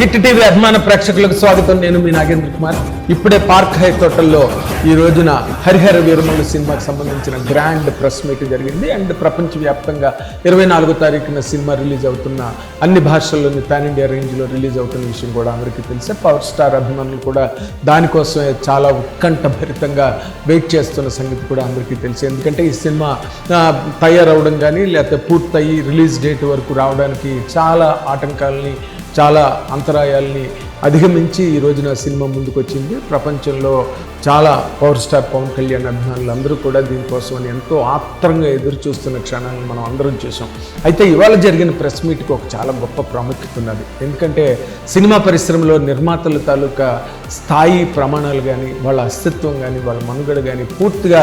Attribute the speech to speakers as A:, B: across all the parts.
A: Hit TV అభిమాన ప్రేక్షకులకు స్వాగతం. నేను మీ నాగేంద్ర కుమార్. ఇప్పుడే పార్క్ హైట్ హోటల్లో ఈ రోజున హరిహర వీరమల్లు సినిమాకి సంబంధించిన గ్రాండ్ ప్రెస్ మీట్ జరిగింది. అండ్ ప్రపంచవ్యాప్తంగా 24వ తారీఖున సినిమా రిలీజ్ అవుతున్న అన్ని భాషల్లోని పాన్ ఇండియా రేంజ్లో రిలీజ్ అవుతున్న విషయం కూడా అందరికీ తెలిసే. పవర్ స్టార్ అభిమానులు కూడా దానికోసమే చాలా ఉత్కంఠభరితంగా వెయిట్ చేస్తున్న సంగతి కూడా అందరికీ తెలిసే. ఎందుకంటే ఈ సినిమా తయారవడం కానీ లేకపోతే పూర్తయి రిలీజ్ డేట్ వరకు రావడానికి చాలా ఆటంకాలని చాలా అంతరాయాల్ని అధిగమించి ఈ రోజున సినిమా ముందుకు వచ్చింది. ప్రపంచంలో చాలా పవర్ స్టార్ పవన్ కళ్యాణ్ అభిమానులు అందరూ కూడా దీనికోసం ఎంతో ఆత్రంగా ఎదురు చూస్తున్న క్షణాలను మనం అందరం చూసాం. అయితే ఇవాళ జరిగిన ప్రెస్ మీట్కి ఒక చాలా గొప్ప ప్రాముఖ్యత ఉన్నది. ఎందుకంటే సినిమా పరిశ్రమలో నిర్మాతల తాలూకా స్థాయి ప్రమాణాలు కానీ వాళ్ళ అస్తిత్వం కానీ వాళ్ళ మనుగడ కానీ పూర్తిగా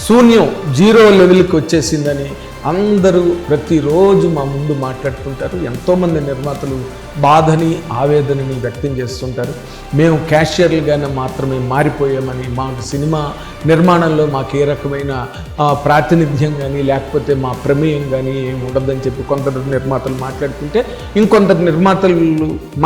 A: శూన్యం, జీరో లెవెల్కి వచ్చేసిందని అందరూ ప్రతిరోజు మా ముందు మాట్లాడుతుంటారు. ఎంతోమంది నిర్మాతలు బాధని ఆవేదనని వ్యక్తం చేస్తుంటారు. మేము క్యాషియర్లుగానే మాత్రమే మారిపోయామని, మాకు సినిమా నిర్మాణంలో మాకు ఏ రకమైన ప్రాతినిధ్యం కానీ లేకపోతే మా ప్రమేయం కానీ ఏమి ఉండదని చెప్పి కొందరు నిర్మాతలు మాట్లాడుతుంటే ఇంకొందరు నిర్మాతలు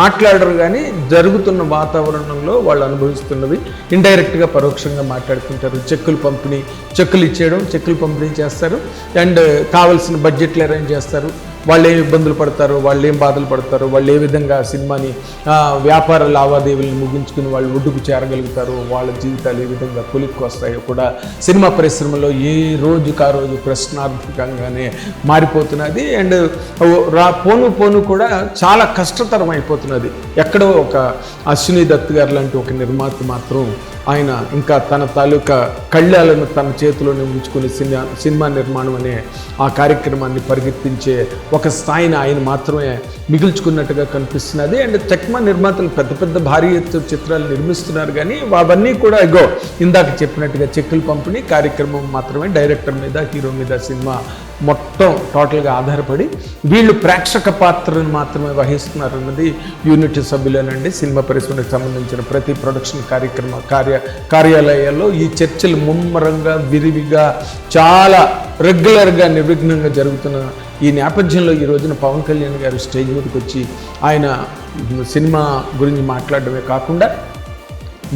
A: మాట్లాడరు. కానీ జరుగుతున్న వాతావరణంలో వాళ్ళు అనుభవిస్తున్నవి ఇండైరెక్ట్గా పరోక్షంగా మాట్లాడుతుంటారు. చెక్కులు ఇచ్చేయడం, చెక్కులు పంపిణీ చేస్తారు. అండ్ కావలసిన బడ్జెట్లు అరేంజ్ చేస్తారు. వాళ్ళు ఏం ఇబ్బందులు పడతారు, వాళ్ళు ఏం బాధలు పడతారు, వాళ్ళు ఏ విధంగా సినిమాని వ్యాపార లావాదేవీలను ముగించుకుని వాళ్ళు ఒడ్డుకు చేరగలుగుతారు, వాళ్ళ జీవితాలు ఏ విధంగా కొలిక్కి వస్తాయో కూడా సినిమా పరిశ్రమలో ఏ రోజుకు ఆ రోజు ప్రశ్నార్థకంగానే మారిపోతున్నది. అండ్ పోను కూడా చాలా కష్టతరం అయిపోతున్నది. ఎక్కడో ఒక అశ్విని దత్ గారు లాంటి ఒక నిర్మాత మాత్రం ఆయన ఇంకా తన తాలూకా కళ్యాలను తన చేతిలోనే ఉంచుకుని సినిమా నిర్మాణం అనే ఆ కార్యక్రమాన్ని పరిగెత్తించే ఒక స్థాయిని ఆయన మాత్రమే మిగుల్చుకున్నట్టుగా కనిపిస్తున్నది. అండ్ చెక్మా నిర్మాతలు పెద్ద పెద్ద భారీ ఎత్తు చిత్రాలు నిర్మిస్తున్నారు. కానీ అవన్నీ కూడా ఇందాక చెప్పినట్టుగా చెక్కులు పంపిణీ కార్యక్రమం మాత్రమే, డైరెక్టర్ మీద హీరో మీద సినిమా మొత్తం టోటల్గా ఆధారపడి వీళ్ళు ప్రేక్షక పాత్రను మాత్రమే వహిస్తున్నారు అన్నది యూనిట్ సభ్యులేనండి. సినిమా పరిశ్రమకు సంబంధించిన ప్రతి ప్రొడక్షన్ కార్యాలయాల్లో ఈ చర్చలు ముమ్మరంగా విరివిగా చాలా రెగ్యులర్గా నిర్విఘ్నంగా జరుగుతున్న ఈ నేపథ్యంలో ఈ రోజున పవన్ కళ్యాణ్ గారు స్టేజ్ మీదకి వచ్చి ఆయన సినిమా గురించి మాట్లాడడమే కాకుండా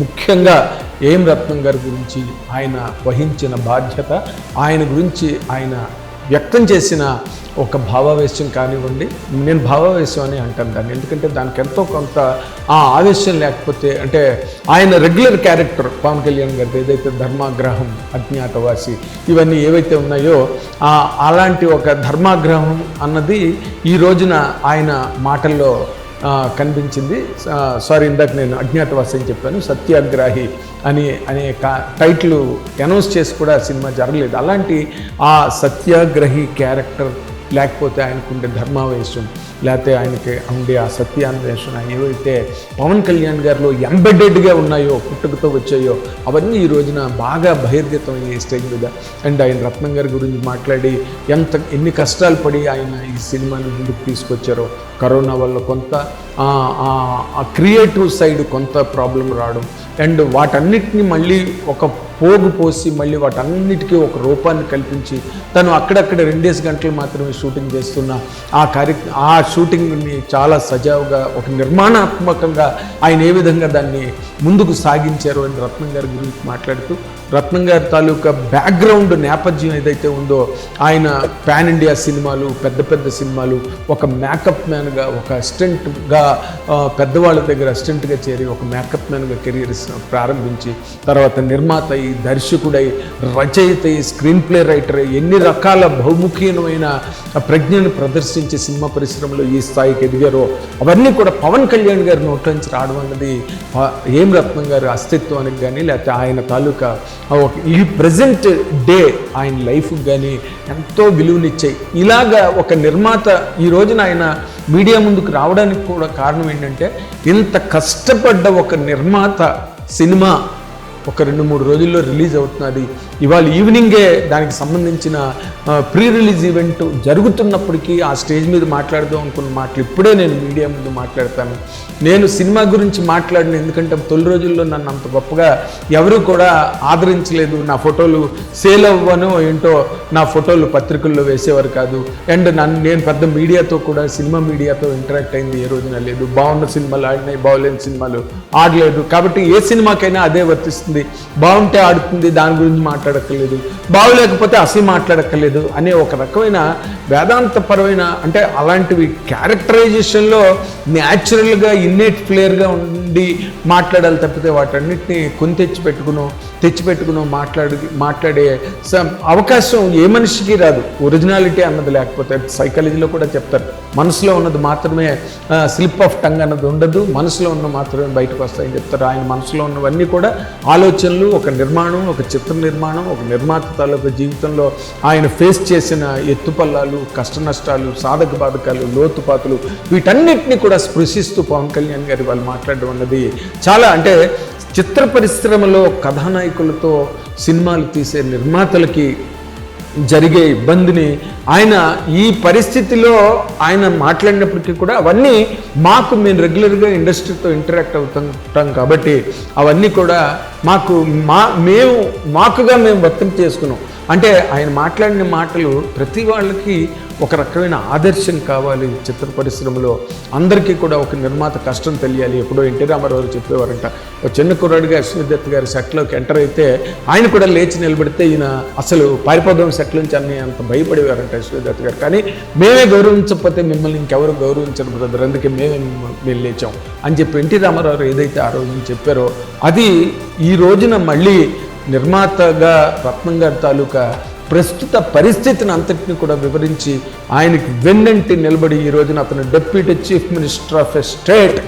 A: ముఖ్యంగా ఏం రత్నం గారి గురించి ఆయన వహించిన బాధ్యత, ఆయన గురించి ఆయన వ్యక్తం చేసిన ఒక భావావేశం కానివ్వండి, నేను భావావేశం అని అంటాను దాన్ని. ఎందుకంటే దానికి ఎంతో కొంత ఆ ఆవేశం లేకపోతే, అంటే ఆయన రెగ్యులర్ క్యారెక్టర్ పవన్ కళ్యాణ్ గారిది ఏదైతే ధర్మాగ్రహం, అజ్ఞాతవాసి ఇవన్నీ ఏవైతే ఉన్నాయో అలాంటి ఒక ధర్మాగ్రహం అన్నది ఈ రోజున ఆయన మాటల్లో కనిపించింది. ఇందాక నేను అజ్ఞాతవాసి అని చెప్పాను, సత్యాగ్రాహి అనే టైటిల్ అనౌన్స్ చేసి కూడా సినిమా జరగలేదు. అలాంటి ఆ సత్యాగ్రహి క్యారెక్టర్ లేకపోతే ఆయనకుండే ధర్మావేశం, లేకపోతే ఆయనకి ఉండే ఆ సత్యాన్వేషణ ఏవైతే పవన్ కళ్యాణ్ గారిలో ఎంబెడెడ్గా ఉన్నాయో, పుట్టుకతో వచ్చాయో అవన్నీ ఈ రోజున బాగా బహిర్గతం అయ్యే స్టేజ్ మీద. అండ్ ఆయన రత్నం గారి గురించి మాట్లాడి ఎన్ని కష్టాలు పడి ఆయన ఈ సినిమాని ముందుకు తీసుకొచ్చారో, కరోనా వల్ల కొంత ఆ క్రియేటివ్ సైడ్ కొంత ప్రాబ్లం రావడం, అండ్ వాటన్నిటిని మళ్ళీ ఒక పోగు పోసి మళ్ళీ వాటన్నిటికీ ఒక రూపాన్ని కల్పించి తను అక్కడక్కడ 2 గంటలు మాత్రమే షూటింగ్ చేస్తున్న ఆ షూటింగ్ని చాలా సజావుగా ఒక నిర్మాణాత్మకంగా ఆయన ఏ విధంగా దాన్ని ముందుకు సాగించారు అని రత్నం గారి గురించి మాట్లాడుతూ, రత్నం గారి తాలూకా బ్యాక్గ్రౌండ్ నేపథ్యం ఏదైతే ఉందో, ఆయన పాన్ ఇండియా సినిమాలు, పెద్ద పెద్ద సినిమాలు, ఒక మేకప్ మ్యాన్గా, ఒక అసిస్టెంట్గా, పెద్దవాళ్ళ దగ్గర అసిస్టెంట్గా చేరి ఒక మేకప్ మ్యాన్గా కెరీర్ ప్రారంభించి తర్వాత నిర్మాత అయి, దర్శకుడై, రచయిత అయి, స్క్రీన్ ప్లే రైటర్ అయి, ఎన్ని రకాల బహుముఖీనమైన ప్రజ్ఞను ప్రదర్శించి సినిమా పరిశ్రమలో ఈ స్థాయికి ఎదిగారో అవన్నీ కూడా పవన్ కళ్యాణ్ గారి నోట్ల నుంచి రావడం అన్నది ఏం రత్నం గారి అస్తిత్వానికి కానీ లేకపోతే ఆయన తాలూకా ఈ ప్రజెంట్ డే ఆయన లైఫ్కి కానీ ఎంతో విలువనిచ్చాయి. ఇలాగా ఒక నిర్మాత ఈ రోజున ఆయన మీడియా ముందుకు రావడానికి కూడా కారణం ఏంటంటే, ఇంత కష్టపడ్డ ఒక నిర్మాత సినిమా ఒక 2-3 రోజుల్లో రిలీజ్ అవుతున్నది. ఇవాళ ఈవినింగే దానికి సంబంధించిన ప్రీ రిలీజ్ ఈవెంట్ జరుగుతున్నప్పటికీ ఆ స్టేజ్ మీద మాట్లాడదాం అనుకున్న మాటలు ఇప్పుడే నేను మీడియా ముందు మాట్లాడతాను. నేను సినిమా గురించి మాట్లాడిన, ఎందుకంటే తొలి రోజుల్లో నన్ను అంత గొప్పగా ఎవరు కూడా ఆదరించలేదు. నా ఫోటోలు సేల్ అవ్వను ఏంటో నా ఫోటోలు పత్రికల్లో వేసేవారు కాదు. అండ్ నేను పెద్ద మీడియాతో కూడా, సినిమా మీడియాతో ఇంటరాక్ట్ అయింది ఏ రోజున లేదు. బాగున్న సినిమాలు ఆడినాయి, బాగోలేని సినిమాలు ఆడలేదు. కాబట్టి ఏ సినిమాకైనా అదే వర్తిస్తుంది. బాగుంటే ఆడుతుంది, దాని గురించి మాట్లాడక్కర్లేదు, బాగోలేకపోతే అసలు మాట్లాడక్కర్లేదు అనే ఒక రకమైన వేదాంతపరమైన, అంటే అలాంటివి క్యారెక్టరైజేషన్లో న్యాచురల్గా ఇన్నేట్ ఫ్లేయర్గా ఉండి మాట్లాడాలి తప్పితే వాటన్నిటిని కొని తెచ్చిపెట్టుకునో మాట్లాడే అవకాశం ఏ మనిషికి రాదు. ఒరిజినాలిటీ అన్నది లేకపోతే, సైకాలజీలో కూడా చెప్తారు, మనసులో ఉన్నది మాత్రమే స్లిప్ ఆఫ్ టంగ్ అన్నది ఉండదు, మనసులో ఉన్న మాత్రమే బయటకు వస్తాయని చెప్తారు. ఆయన మనసులో ఉన్నవన్నీ కూడా ఆలోచనలు, ఒక నిర్మాణం, ఒక చిత్ర నిర్మాణం, ఒక నిర్మాత తాలూకు జీవితంలో ఆయన ఫేస్ చేసిన ఎత్తుపల్లాలు, కష్ట నష్టాలు, సాధక బాధకాలు, లోతుపాతులు, వీటన్నిటిని కూడా స్పృశిస్తూ పవన్ కళ్యాణ్ గారు వాళ్ళు మాట్లాడడం అన్నది చాలా, అంటే చిత్ర పరిశ్రమలో కథానాయకులతో సినిమాలు తీసే నిర్మాతలకి జరిగే ఇబ్బందిని ఆయన ఈ పరిస్థితిలో ఆయన మాట్లాడినప్పటికీ కూడా అవన్నీ మేము రెగ్యులర్గా ఇండస్ట్రీతో ఇంటరాక్ట్ అవుతుంటాం కాబట్టి అవన్నీ కూడా మాకుగా మేము వ్యక్తం చేసుకున్నాం. అంటే ఆయన మాట్లాడిన మాటలు ప్రతి వాళ్ళకి ఒక రకమైన ఆదర్శం కావాలి. చిత్ర పరిశ్రమలో అందరికీ కూడా ఒక నిర్మాత కష్టం తెలియాలి. ఎప్పుడో ఎన్టీ రామారావు చెప్పేవారంట, ఒక చిన్న కుర్రాడిగా అశ్విని గారి సెట్లోకి ఎంటర్ అయితే ఆయన కూడా లేచి నిలబడితే ఈయన అసలు పారిపోదాం సెట్ నుంచి అని అంత భయపడేవారంట అశ్విని గారు. కానీ మేమే గౌరవించకపోతే మిమ్మల్ని ఇంకెవరు గౌరవించరు బ్రదర్, అందుకే మేము లేచాం అని చెప్పి ఎన్టీ రామారావు ఏదైతే ఆ రోజున చెప్పారో అది ఈ రోజున మళ్ళీ నిర్మాతగా రత్నం గారి తాలూకా ప్రస్తుత పరిస్థితిని అంతటిని కూడా వివరించి ఆయనకి వెన్నంటి నిలబడి ఈ రోజున అతను deputy chief minister of a state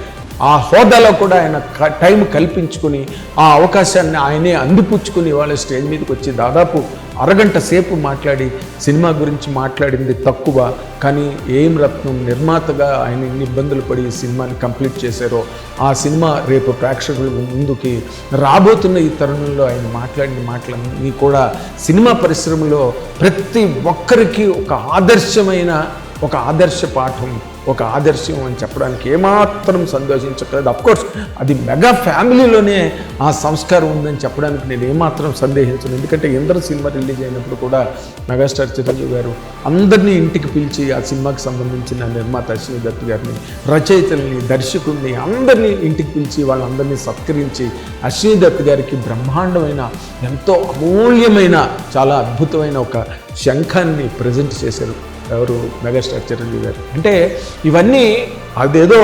A: ఆ హోదాలో కూడా ఆయన టైం కల్పించుకుని ఆ అవకాశాన్ని ఆయనే అందిపుచ్చుకుని వాళ్ళ స్టేజ్ మీదకి వచ్చి దాదాపు అరగంట సేపు మాట్లాడి సినిమా గురించి మాట్లాడింది తక్కువ, కానీ ఏం రత్నం నిర్మాతగా ఆయన ఎన్ని ఇబ్బందులు పడి ఈ సినిమాని కంప్లీట్ చేశారో, ఆ సినిమా రేపు ప్రేక్షకుల ముందుకి రాబోతున్న ఈ తరుణంలో ఆయన మాట్లాడిన మాటలన్నీ కూడా సినిమా పరిశ్రమలో ప్రతి ఒక్కరికి ఒక ఆదర్శ పాఠం, ఒక ఆదర్శం అని చెప్పడానికి ఏమాత్రం సందేహించట్లేదు. అఫ్కోర్స్ అది మెగా ఫ్యామిలీలోనే ఆ సంస్కారం ఉందని చెప్పడానికి నేను ఏమాత్రం సందేహించను. ఎందుకంటే ఇంద్ర సినిమా రిలీజ్ అయినప్పుడు కూడా మెగాస్టార్ చిరంజీవి గారు అందరినీ ఇంటికి పిలిచి ఆ సినిమాకి సంబంధించిన నిర్మాత అశ్విని దత్ గారిని, రచయితల్ని, దర్శకుల్ని అందరినీ ఇంటికి పిలిచి వాళ్ళందరినీ సత్కరించి అశ్విని దత్ గారికి బ్రహ్మాండమైన, ఎంతో అమూల్యమైన, చాలా అద్భుతమైన ఒక శంఖాన్ని ప్రజెంట్ చేశారు ఎవరు, మెగాస్టార్ చిరంజీవి గారు. అంటే ఇవన్నీ అదేదో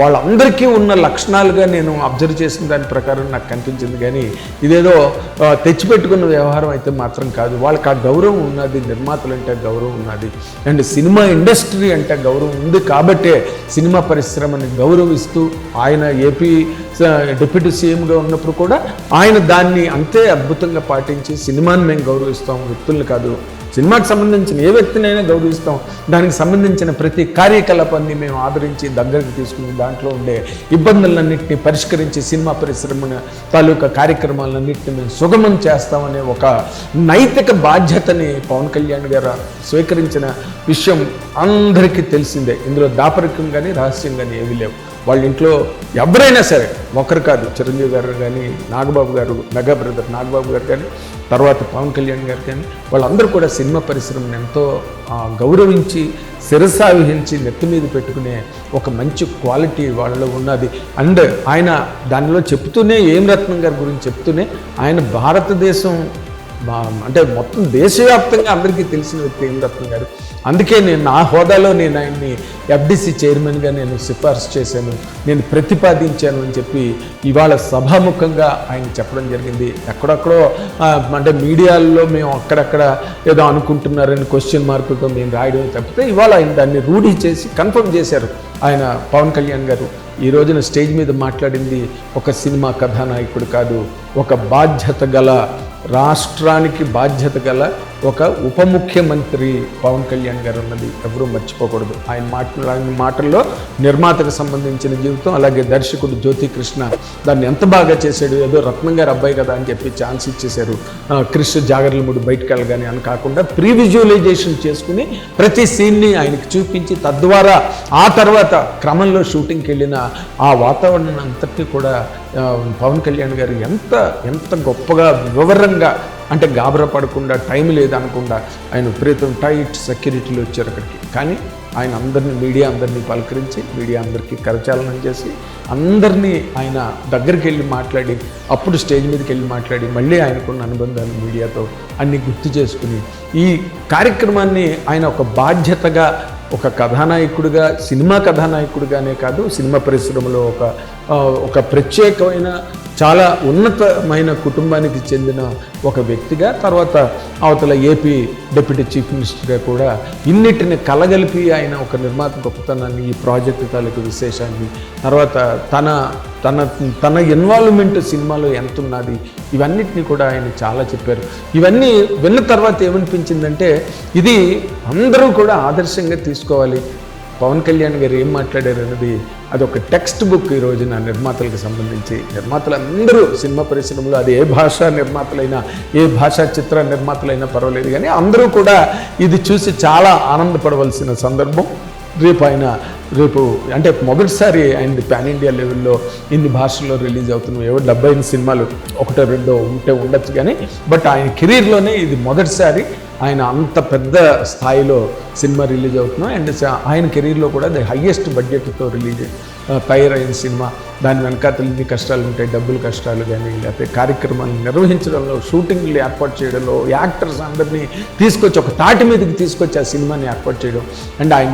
A: వాళ్ళందరికీ ఉన్న లక్షణాలుగా నేను అబ్జర్వ్ చేసిన దాని ప్రకారం నాకు కనిపించింది. కానీ ఇదేదో తెచ్చిపెట్టుకున్న వ్యవహారం అయితే మాత్రం కాదు. వాళ్ళకి ఆ గౌరవం ఉన్నది, నిర్మాతలు అంటే గౌరవం ఉన్నది, అండ్ సినిమా ఇండస్ట్రీ అంటే గౌరవం ఉంది. కాబట్టే సినిమా పరిశ్రమని గౌరవిస్తూ ఆయన ఏపీ డిప్యూటీ సీఎంగా ఉన్నప్పుడు కూడా ఆయన దాన్ని అంతే అద్భుతంగా పాటించి సినిమాని మేము గౌరవిస్తాం, వ్యక్తుల్ని కాదు, సినిమాకి సంబంధించిన ఏ వ్యక్తినైనా గౌరవిస్తాం, దానికి సంబంధించిన ప్రతి కార్యకలాపాన్ని మేము ఆదరించి దగ్గరికి తీసుకుని దాంట్లో ఉండే ఇబ్బందులన్నింటినీ పరిష్కరించి సినిమా పరిశ్రమ తాలూకా కార్యక్రమాలన్నింటినీ మేము సుగమం చేస్తామనే ఒక నైతిక బాధ్యతని పవన్ కళ్యాణ్ గారు స్వీకరించిన విషయం అందరికీ తెలిసిందే. ఇందులో దాపరికం కానీ రహస్యం కానీ ఏమీ లేవు. వాళ్ళ ఇంట్లో ఎవరైనా సరే, ఒకరు కాదు, చిరంజీవి గారు కానీ, నాగబాబు గారు, మెగా బ్రదర్ నాగబాబు గారు కానీ, తర్వాత పవన్ కళ్యాణ్ గారు కానీ, వాళ్ళందరూ కూడా సినిమా పరిశ్రమను ఎంతో గౌరవించి శిరసావహించి నెత్తి మీద పెట్టుకునే ఒక మంచి క్వాలిటీ వాళ్ళలో ఉన్నది. అండ్ ఆయన దానిలో చెప్తూనే, ఏం రత్నం గారి గురించి చెప్తూనే, ఆయన భారతదేశం అంటే మొత్తం దేశవ్యాప్తంగా అందరికీ తెలిసిన వ్యక్తి ఏం రత్నం గారు. అందుకే నేను నా హోదాలో నేను ఆయన్ని ఎఫ్డిసి చైర్మన్గా నేను సిఫార్సు చేశాను, నేను ప్రతిపాదించాను అని చెప్పి ఇవాళ సభాముఖంగా ఆయన చెప్పడం జరిగింది. ఎక్కడెక్కడో అంటే మీడియాల్లో మేము అక్కడక్కడ ఏదో అనుకుంటున్నారని క్వశ్చన్ మార్కులతో మేము రాయడం తప్పితే ఇవాళ ఆయన దాన్ని రూఢీ చేసి కన్ఫర్మ్ చేశారు. ఆయన పవన్ కళ్యాణ్ గారు ఈ రోజున స్టేజ్ మీద మాట్లాడింది ఒక సినిమా కథానాయకుడు కాదు, ఒక బాధ్యత గల రాష్ట్రానికి బాధ్యత గల ఒక ఉప ముఖ్యమంత్రి పవన్ కళ్యాణ్ గారు ఉన్నది ఎవరూ మర్చిపోకూడదు. ఆయన మాటల్లో నిర్మాతకు సంబంధించిన జీవితం, అలాగే దర్శకుడు జ్యోతి కృష్ణ దాన్ని ఎంత బాగా చేశాడు, ఏదో రత్నం గారు అబ్బాయి కదా అని చెప్పి ఛాన్స్ ఇచ్చేశారు. క్రిష్ జాగర్లముడు బయటకు వెళ్ళగానే అని కాకుండా ప్రీ విజువలైజేషన్ చేసుకుని ప్రతి సీన్ని ఆయనకి చూపించి తద్వారా ఆ తర్వాత క్రమంలో షూటింగ్కి వెళ్ళిన ఆ వాతావరణం అంతటి కూడా పవన్ కళ్యాణ్ గారు ఎంత గొప్పగా వివరంగా, అంటే గాబరా పడకుండా, టైం లేదనకుండా ఆయన విపరీతం టైట్ సెక్యూరిటీలో వచ్చారు అక్కడికి. కానీ ఆయన మీడియా అందరినీ పలకరించి, మీడియా అందరికీ కరచాలనం చేసి, అందరినీ ఆయన దగ్గరికి వెళ్ళి మాట్లాడి, అప్పుడు స్టేజ్ మీదకి వెళ్ళి మాట్లాడి, మళ్ళీ ఆయనకున్న అనుబంధాలు మీడియాతో అన్నీ గుర్తు చేసుకుని ఈ కార్యక్రమాన్ని ఆయన ఒక బాధ్యతగా, ఒక కథానాయకుడిగా, సినిమా కథానాయకుడిగానే కాదు, సినిమా పరిశ్రమలో ఒక ప్రత్యేకమైన, చాలా ఉన్నతమైన కుటుంబానికి చెందిన ఒక వ్యక్తిగా, తర్వాత అవతల ఏపీ డిప్యూటీ చీఫ్ మినిస్టర్గా కూడా ఇన్నిటిని కలగలిపి ఆయన ఒక నిర్మాత గొప్పతనాన్ని, ఈ ప్రాజెక్టు తాలూకు విశేషాన్ని, తర్వాత తన ఇన్వాల్వ్మెంట్ సినిమాలో ఎంత ఉన్నది, ఇవన్నిటిని కూడా ఆయన చాలా చెప్పారు. ఇవన్నీ విన్న తర్వాత ఏమనిపించిందంటే ఇది అందరూ కూడా ఆదర్శంగా తీసుకోవాలి. పవన్ కళ్యాణ్ గారు ఏం మాట్లాడారు అన్నది అదొక టెక్స్ట్ బుక్ ఈ రోజున నిర్మాతలకు సంబంధించి. నిర్మాతలందరూ సినిమా పరిశ్రమలో, అది ఏ భాషా నిర్మాతలైనా, ఏ భాషా చిత్ర నిర్మాతలైనా పర్వాలేదు, కానీ అందరూ కూడా ఇది చూసి చాలా ఆనందపడవలసిన సందర్భం. రేపు అంటే మొదటిసారి ఆయన పాన్ ఇండియా లెవెల్లో ఇన్ని భాషల్లో రిలీజ్ అవుతున్నాయి. 70 సినిమాలు 1-2 ఉంటే ఉండొచ్చు, కానీ బట్ ఆయన కెరీర్లోనే ఇది మొదటిసారి ఆయన అంత పెద్ద స్థాయిలో సినిమా రిలీజ్ అవుతున్నాం. అండ్ ఆయన కెరీర్లో కూడా ది హయ్యెస్ట్ బడ్జెట్తో తయారైన సినిమా. దాని వెనకాతలు ఎన్ని కష్టాలు ఉంటాయి, డబ్బులు కష్టాలు కానీ, లేకపోతే కార్యక్రమాలు నిర్వహించడంలో, షూటింగ్లు ఏర్పాటు చేయడంలో, యాక్టర్స్ అందరినీ తీసుకొచ్చి ఒక తాటి మీదకి తీసుకొచ్చి ఆ సినిమాని ఏర్పాటు చేయడం. అండ్ ఆయన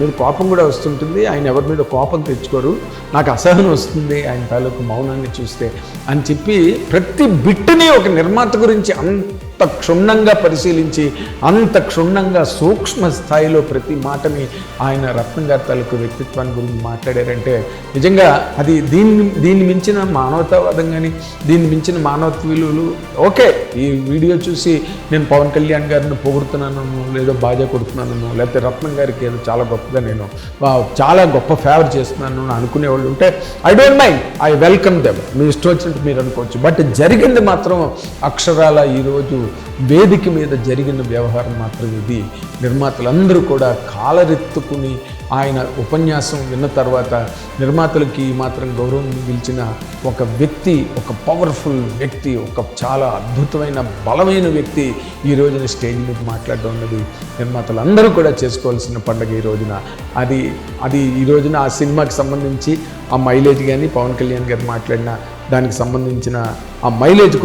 A: మీద కోపం కూడా వస్తుంటుంది. ఆయన ఎవరి మీద కోపం తెచ్చుకోరు. నాకు అసహనం వస్తుంది ఆయన తాలూకు మౌనాన్ని చూస్తే అని చెప్పి ప్రతి బిట్టుని ఒక నిర్మాత గురించి అంత క్షుణ్ణంగా పరిశీలించి, అంత క్షుణ్ణంగా సూక్ష్మ స్థాయిలో ప్రతి మాటని ఆయన రత్నం గారి తాలూకు వ్యక్తిత్వాన్ని గురించి మాట్లాడారంటే నిజంగా అది దీన్ని మించిన మానవతావాదం కానీ, దీన్ని మించిన మానవత్వ విలువలు. ఓకే, ఈ వీడియో చూసి నేను పవన్ కళ్యాణ్ గారిని పొగుడుతున్నాను, లేదో బాజా కొడుతున్నాను, లేకపోతే రత్నం గారికి ఏదో చాలా గొప్పగా నేను చాలా గొప్ప ఫేవర్ చేస్తున్నాను అనుకునే వాళ్ళు ఉంటే I don't mind, I welcome them. మీ ఇష్టం వచ్చినట్టు మీరు అనుకోవచ్చు. బట్ జరిగింది మాత్రం అక్షరాల ఈరోజు వేదిక మీద జరిగిన వ్యవహారం మాత్రం ఇది. నిర్మాతలందరూ కూడా కాలరెత్తుకుని ఆయన ఉపన్యాసం విన్న తర్వాత నిర్మాతలకి మాత్రం గౌరవం మిగిల్చిన ఒక వ్యక్తి, ఒక పవర్ఫుల్ వ్యక్తి, ఒక చాలా అద్భుతమైన బలమైన వ్యక్తి ఈ రోజున స్టేజ్ మీద మాట్లాడడం అన్నది నిర్మాతలందరూ కూడా చేసుకోవాల్సిన పండుగ ఈ రోజున. అది ఈ రోజున ఆ సినిమాకి సంబంధించి ఆ మైలేజ్ కానీ, పవన్ కళ్యాణ్ గారు మాట్లాడిన దానికి సంబంధించిన ఆ మైలేజ్